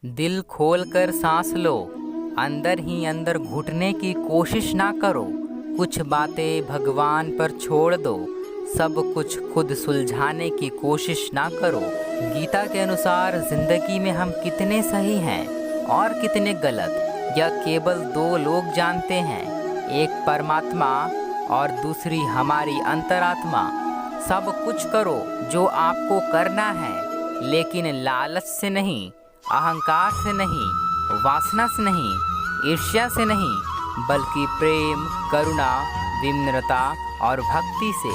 दिल खोल कर सांस लो, अंदर ही अंदर घुटने की कोशिश ना करो। कुछ बातें भगवान पर छोड़ दो, सब कुछ खुद सुलझाने की कोशिश ना करो। गीता के अनुसार जिंदगी में हम कितने सही हैं और कितने गलत, यह केवल दो लोग जानते हैं, एक परमात्मा और दूसरी हमारी अंतरात्मा। सब कुछ करो जो आपको करना है, लेकिन लालच से नहीं, अहंकार से नहीं, वासना से नहीं, ईर्ष्या से नहीं, बल्कि प्रेम, करुणा, विनम्रता और भक्ति से।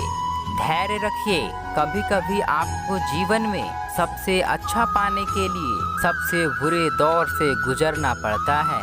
धैर्य रखिए, कभी कभी आपको जीवन में सबसे अच्छा पाने के लिए सबसे बुरे दौर से गुजरना पड़ता है।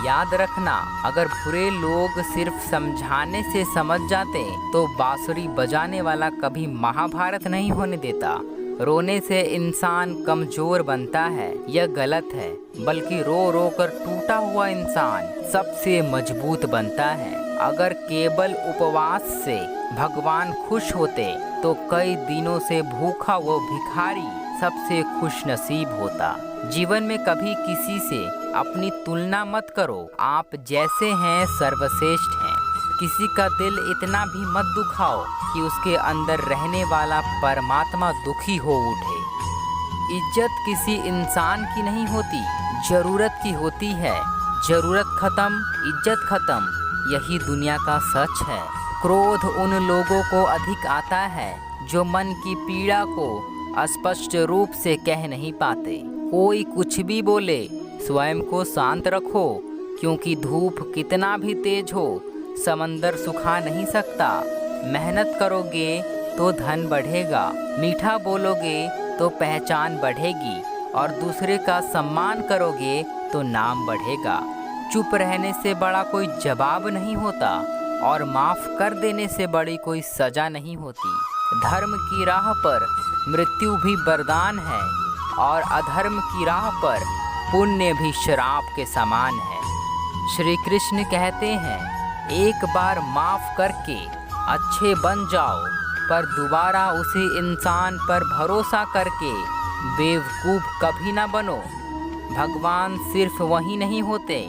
याद रखना, अगर बुरे लोग सिर्फ समझाने से समझ जाते तो बांसुरी बजाने वाला कभी महाभारत नहीं होने देता। रोने से इंसान कमजोर बनता है, यह गलत है, बल्कि रो रो कर टूटा हुआ इंसान सबसे मजबूत बनता है। अगर केवल उपवास से भगवान खुश होते तो कई दिनों से भूखा वो भिखारी सबसे खुश नसीब होता। जीवन में कभी किसी से अपनी तुलना मत करो, आप जैसे हैं सर्वश्रेष्ठ हैं। किसी का दिल इतना भी मत दुखाओ कि उसके अंदर रहने वाला परमात्मा दुखी हो उठे। इज्जत किसी इंसान की नहीं होती, जरूरत की होती है। जरूरत खत्म, इज्जत खत्म, यही दुनिया का सच है। क्रोध उन लोगों को अधिक आता है जो मन की पीड़ा को स्पष्ट रूप से कह नहीं पाते। कोई कुछ भी बोले, स्वयं को शांत रखो, क्योंकि धूप कितना भी तेज हो समंदर सुखा नहीं सकता। मेहनत करोगे तो धन बढ़ेगा, मीठा बोलोगे तो पहचान बढ़ेगी, और दूसरे का सम्मान करोगे तो नाम बढ़ेगा। चुप रहने से बड़ा कोई जवाब नहीं होता, और माफ़ कर देने से बड़ी कोई सज़ा नहीं होती। धर्म की राह पर मृत्यु भी वरदान है, और अधर्म की राह पर पुण्य भी श्राप के समान है। श्री कृष्ण कहते हैं, एक बार माफ़ करके अच्छे बन जाओ, पर दोबारा उसी इंसान पर भरोसा करके बेवकूफ़ कभी ना बनो। भगवान सिर्फ वहीं नहीं होते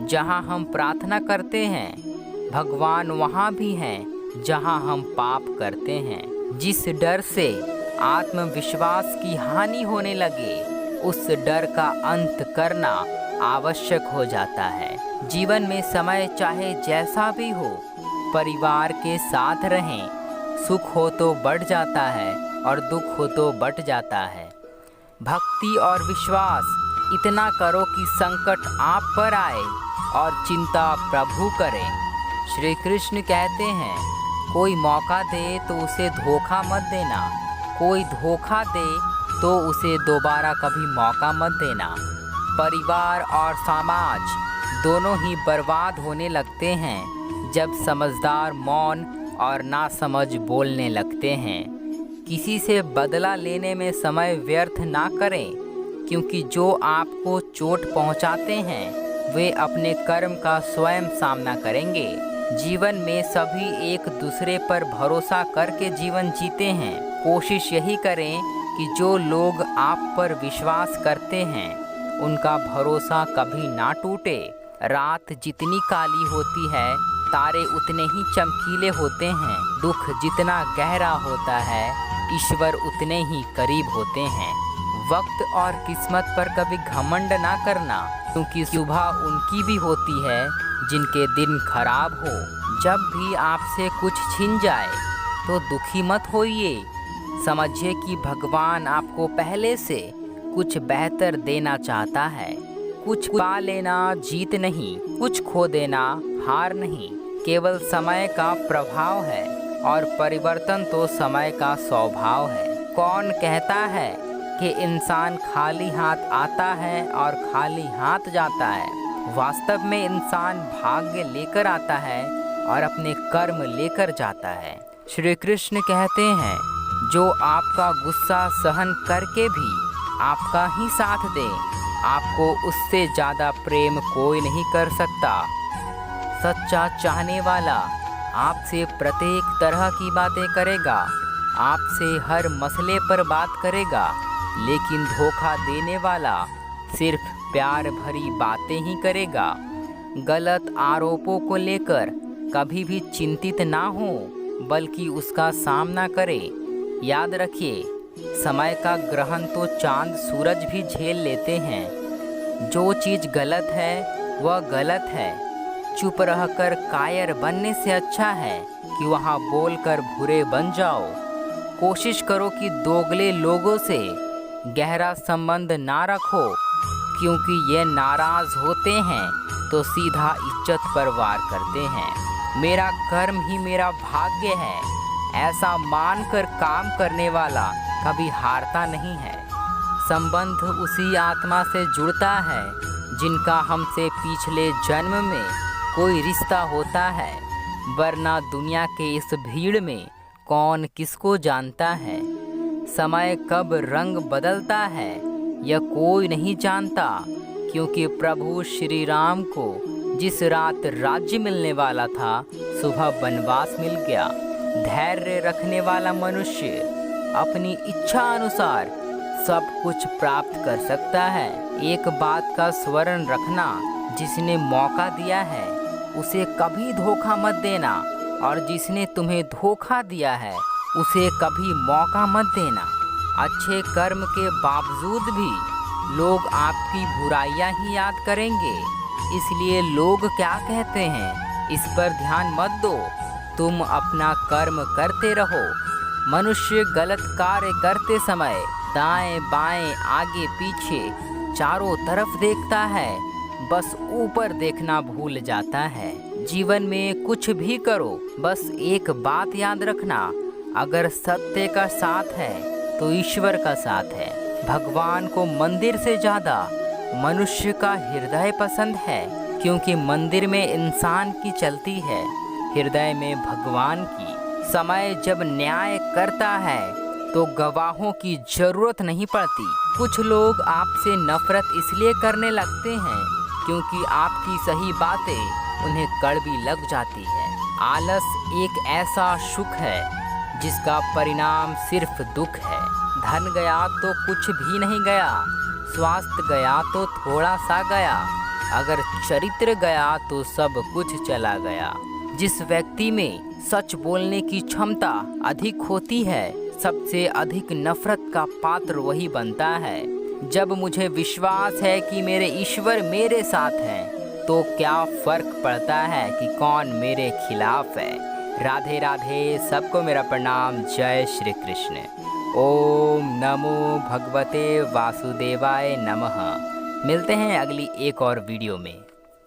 जहां हम प्रार्थना करते हैं, भगवान वहां भी हैं जहां हम पाप करते हैं। जिस डर से आत्मविश्वास की हानि होने लगे, उस डर का अंत करना आवश्यक हो जाता है। जीवन में समय चाहे जैसा भी हो, परिवार के साथ रहें। सुख हो तो बढ़ जाता है और दुख हो तो बट जाता है। भक्ति और विश्वास इतना करो कि संकट आप पर आए और चिंता प्रभु करें। श्री कृष्ण कहते हैं, कोई मौका दे तो उसे धोखा मत देना, कोई धोखा दे तो उसे दोबारा कभी मौका मत देना। परिवार और समाज दोनों ही बर्बाद होने लगते हैं जब समझदार मौन और नासमझ बोलने लगते हैं। किसी से बदला लेने में समय व्यर्थ ना करें, क्योंकि जो आपको चोट पहुंचाते हैं वे अपने कर्म का स्वयं सामना करेंगे। जीवन में सभी एक दूसरे पर भरोसा करके जीवन जीते हैं। कोशिश यही करें कि जो लोग आप पर विश्वास करते हैं उनका भरोसा कभी ना टूटे। रात जितनी काली होती है, तारे उतने ही चमकीले होते हैं। दुख जितना गहरा होता है, ईश्वर उतने ही करीब होते हैं। वक्त और किस्मत पर कभी घमंड ना करना, क्योंकि सुबह उनकी भी होती है जिनके दिन खराब हो। जब भी आपसे कुछ छिन जाए तो दुखी मत होइए, समझिए कि भगवान आपको पहले से कुछ बेहतर देना चाहता है। कुछ पा लेना जीत नहीं, कुछ खो देना हार नहीं, केवल समय का प्रभाव है, और परिवर्तन तो समय का स्वभाव है। कौन कहता है कि इंसान खाली हाथ आता है और खाली हाथ जाता है? वास्तव में इंसान भाग्य लेकर आता है और अपने कर्म लेकर जाता है। श्री कृष्ण कहते हैं, जो आपका गुस्सा सहन करके भी आपका ही साथ दे, आपको उससे ज़्यादा प्रेम कोई नहीं कर सकता। सच्चा चाहने वाला आपसे प्रत्येक तरह की बातें करेगा, आपसे हर मसले पर बात करेगा, लेकिन धोखा देने वाला सिर्फ प्यार भरी बातें ही करेगा। गलत आरोपों को लेकर कभी भी चिंतित ना हो, बल्कि उसका सामना करें। याद रखिए, समय का ग्रहण तो चांद सूरज भी झेल लेते हैं। जो चीज़ गलत है वह गलत है। चुप रहकर कायर बनने से अच्छा है कि वहाँ बोलकर बुरे बन जाओ। कोशिश करो कि दोगले लोगों से गहरा संबंध ना रखो, क्योंकि ये नाराज़ होते हैं तो सीधा इज्जत पर वार करते हैं। मेरा कर्म ही मेरा भाग्य है, ऐसा मानकर काम करने वाला कभी हारता नहीं है। संबंध उसी आत्मा से जुड़ता है जिनका हमसे पिछले जन्म में कोई रिश्ता होता है, वरना दुनिया के इस भीड़ में कौन किसको जानता है। समय कब रंग बदलता है यह कोई नहीं जानता, क्योंकि प्रभु श्री राम को जिस रात राज्य मिलने वाला था, सुबह वनवास मिल गया। धैर्य रखने वाला मनुष्य अपनी इच्छा अनुसार सब कुछ प्राप्त कर सकता है। एक बात का स्मरण रखना, जिसने मौका दिया है उसे कभी धोखा मत देना, और जिसने तुम्हें धोखा दिया है उसे कभी मौका मत देना। अच्छे कर्म के बावजूद भी लोग आपकी बुराइयां ही याद करेंगे, इसलिए लोग क्या कहते हैं इस पर ध्यान मत दो। तुम अपना कर्म करते रहो। मनुष्य गलत कार्य करते समय दाएं बाएं आगे पीछे चारों तरफ देखता है, बस ऊपर देखना भूल जाता है। जीवन में कुछ भी करो, बस एक बात याद रखना, अगर सत्य का साथ है तो ईश्वर का साथ है। भगवान को मंदिर से ज़्यादा मनुष्य का हृदय पसंद है, क्योंकि मंदिर में इंसान की चलती है, हृदय में भगवान की। समय जब न्याय करता है तो गवाहों की जरूरत नहीं पड़ती। कुछ लोग आपसे नफरत इसलिए करने लगते हैं क्योंकि आपकी सही बातें उन्हें कड़वी लग जाती है। आलस एक ऐसा सुख है जिसका परिणाम सिर्फ दुख है। धन गया तो कुछ भी नहीं गया, स्वास्थ्य गया तो थोड़ा सा गया, अगर चरित्र गया तो सब कुछ चला गया। जिस व्यक्ति में सच बोलने की क्षमता अधिक होती है, सबसे अधिक नफरत का पात्र वही बनता है। जब मुझे विश्वास है कि मेरे ईश्वर मेरे साथ हैं, तो क्या फर्क पड़ता है कि कौन मेरे खिलाफ है। राधे राधे, सबको मेरा प्रणाम। जय श्री कृष्ण। ओम नमो भगवते वासुदेवाय नमः। मिलते हैं अगली एक और वीडियो में।